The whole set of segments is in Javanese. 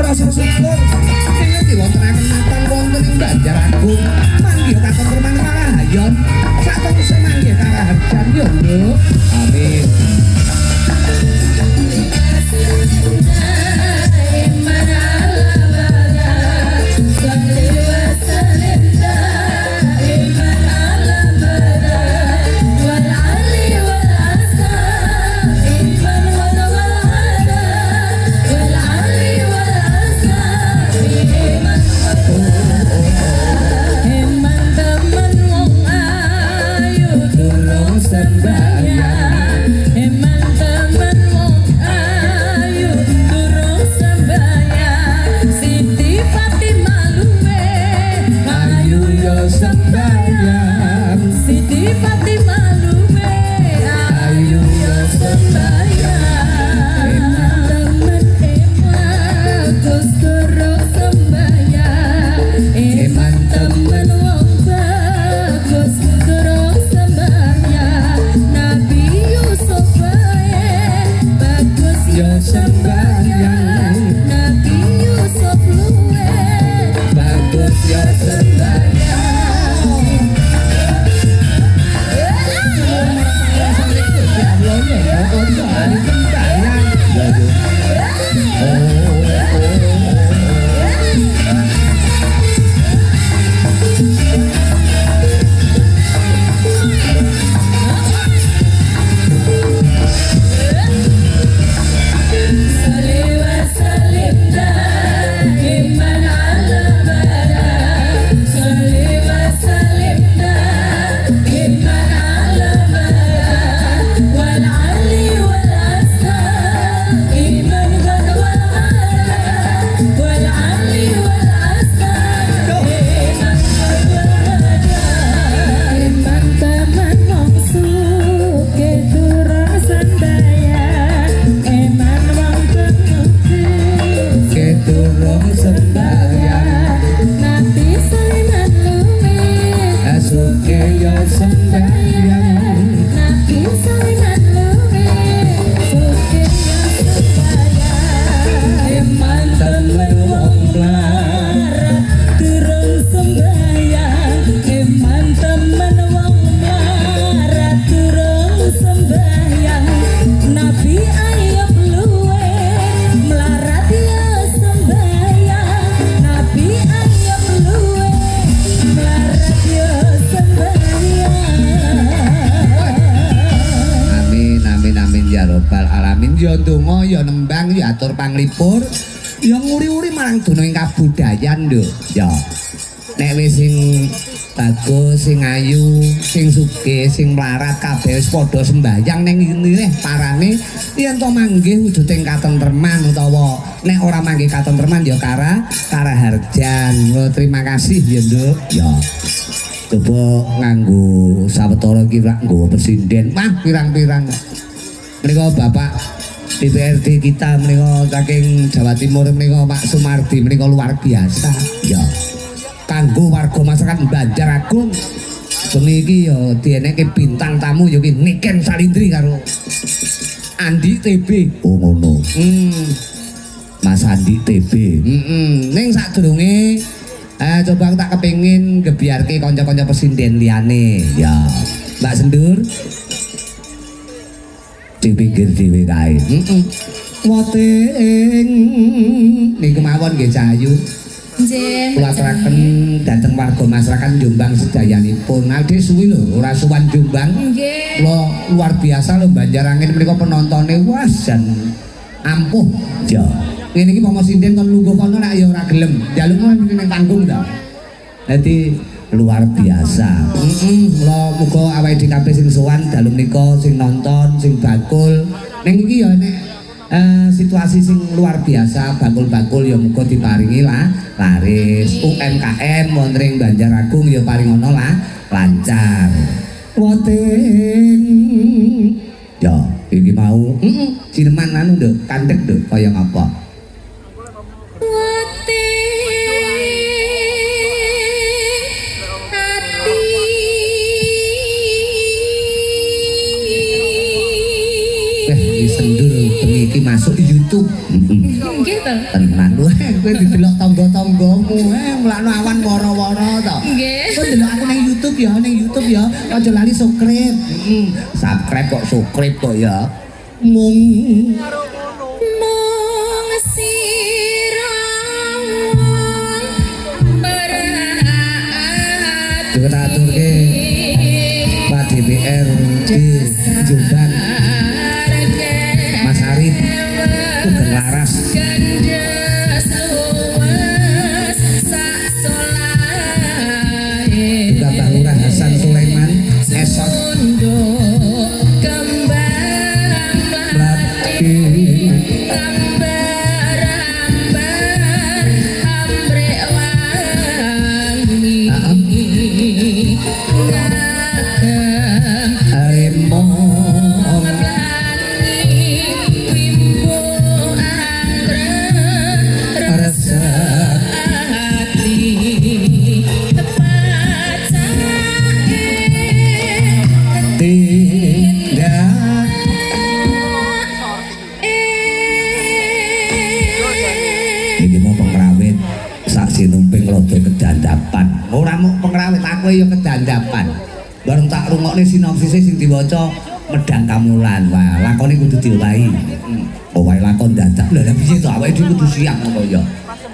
rasa syukur ing diwantaraken mapan wonten ing Banjaragung manggi katon Perman Marahayon satemuse manggi karaharjan yo Nduk amin ya ndonga ya nembang ya atur panglipur ya nguri-uri marang donya ing kabudayan lho ya nek wis sing bagus sing ayu sing sugih sing mlarat kabeh wis padha sembahyang ning ngene parane yen to manggih wujuding katentreman utawa nek ora manggih katentreman ya karaharjan. Terima kasih ya Nduk ya coba nganggo sawetara iki nggo presiden mah pirang-pirang menika Bapak DPRD kita menika saking Jawa Timur menika Pak Sumardi menika luar biasa ya kanggo warga masyarakat Banjaragung bengi iki ya dieneke bintang tamu ya ki Niken Salindri karo Andi TB oh ngono Mas Andi TB ning sadurunge coba tak kepengin gebyarke kanca-kanca presiden liyane ya Mbak Sendur di pinggir dhewe kae. Woting niku mawon nggih Cahayu. Nggih. Kula aturaken dhateng warga masyarakat Jombang sedayanipun. Ade suwi lho ora suwan Jombang. Nggih. Kula luar biasa lho Banjarangin menika penontone wah jan ampuh. Ya. Ngene iki pomo sinden kon lungguh kono nek ya ora gelem. Njaluk ning panggung ta. Dadi luar biasa. Kula muga awake dhewe kabeh sing sowan dalu menika sing nonton, sing bakul. Ning iki ya nek situasi sing luar biasa, bakul-bakul ya muga diparingi laris. UMKM wonten ing Banjaragung ya paring ana lancar. Woting. Ya, iki mau cineman anu nduk, kanthek nduk kaya ngapa? Masuk YouTube. Gitu. Tenan wae. kowe didelok tangga-tanggamu nglakno awan wara-wara to. Nggih. Kowe delok aku ning YouTube ya, aja lali subscribe. Subscribe kok subscribe kok ya. Mung sirang berat kita aturke Pak DPR di Jombang Mas Arif Sugeng Laras juga Mbak Lurah Hasan Sulaiman esok kedandapan. Ora mung pengrawit aku ya kedandapan. Bareng tak rungokne sinopsise sing diwaca Medang Kamulan. Wah, lakone kudu diowahi. Owahe lakon dadak. Lah piye to awake dhewe kudu siap ngono ya.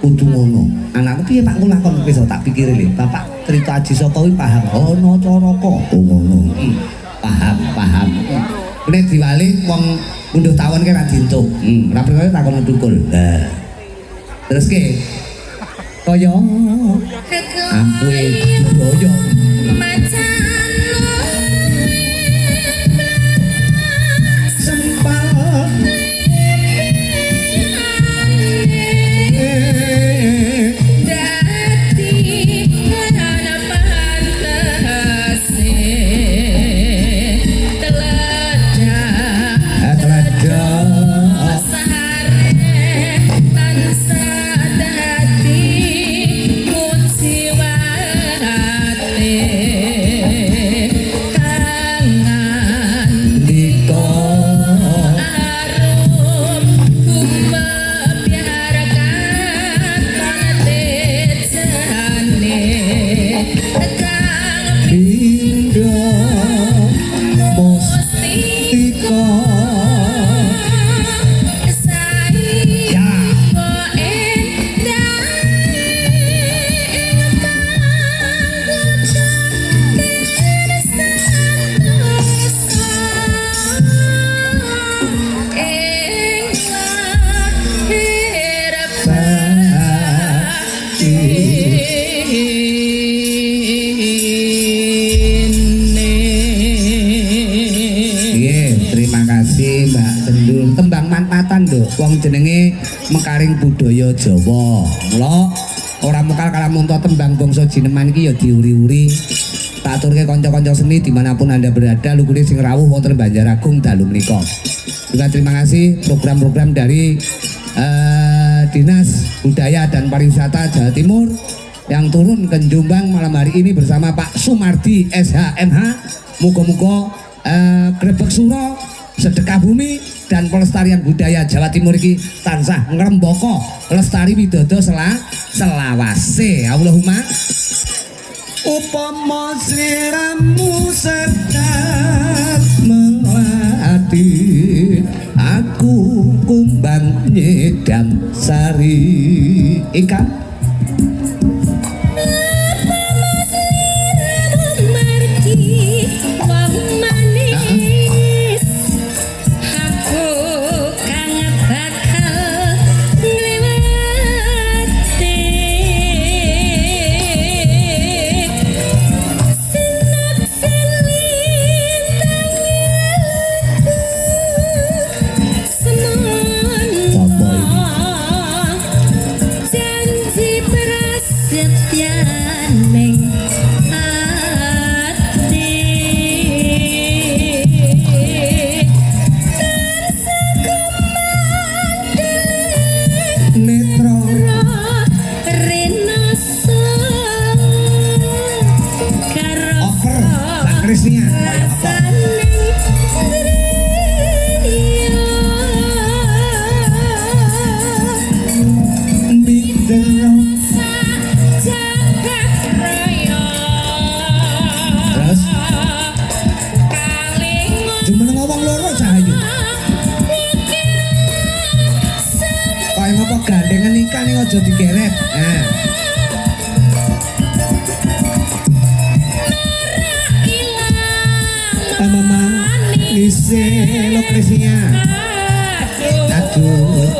Kudu ngono. Anakku piye Pak lakon wis tak pikir lho. Bapak cerita Aji Saka kuwi paham. Ono caraka. Oh ngono. Paham. Nek diwali wong unduh tawon ki ra dientuk. Ora perkara takon tukul. Lah. Terus ke kaya ampun budaya sempal dadi ana pantese teledah sare tansah dadi wong jenenge mekaring budaya Jawa. Mula ora mekal kalamunta tembang bangsa Jineman iki ya diuri-uri. Tak aturke kanca-kanca seni dimanapun Anda berada, lugune sing rawuh wonten Banjaragung dalu menika. Juga terima kasih program-program dari Dinas Budaya dan Pariwisata Jawa Timur yang turun ke Jombang malam hari ini bersama Pak Sumardi SHMH. Muga-muga grebek sura, sedekah bumi dan pelestarian budaya Jawa Timur iki tansah ngrembaka lestari widodo selawase. Allahumma upama sliramu sedap melati aku kumbang nyedam sari ikan janji jagat raya Terus kalingan cuma ngomong loro cahayu. Kaya ngapa gandengan ikan ning aja digeret. Nah, Mama ngisi lokasinya. Aduh.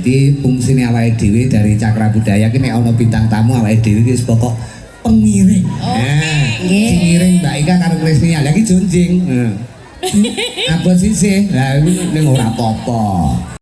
Jadi fungsine awake dhewe dari Cakra Budaya ki nek ana bintang tamu awake dhewe ki wis pokok pengiring. Sing ngiring Mbak Ika karo Kresnia. Lah iki jonjing. Apa sih? Lah iku ning ora apa-apa.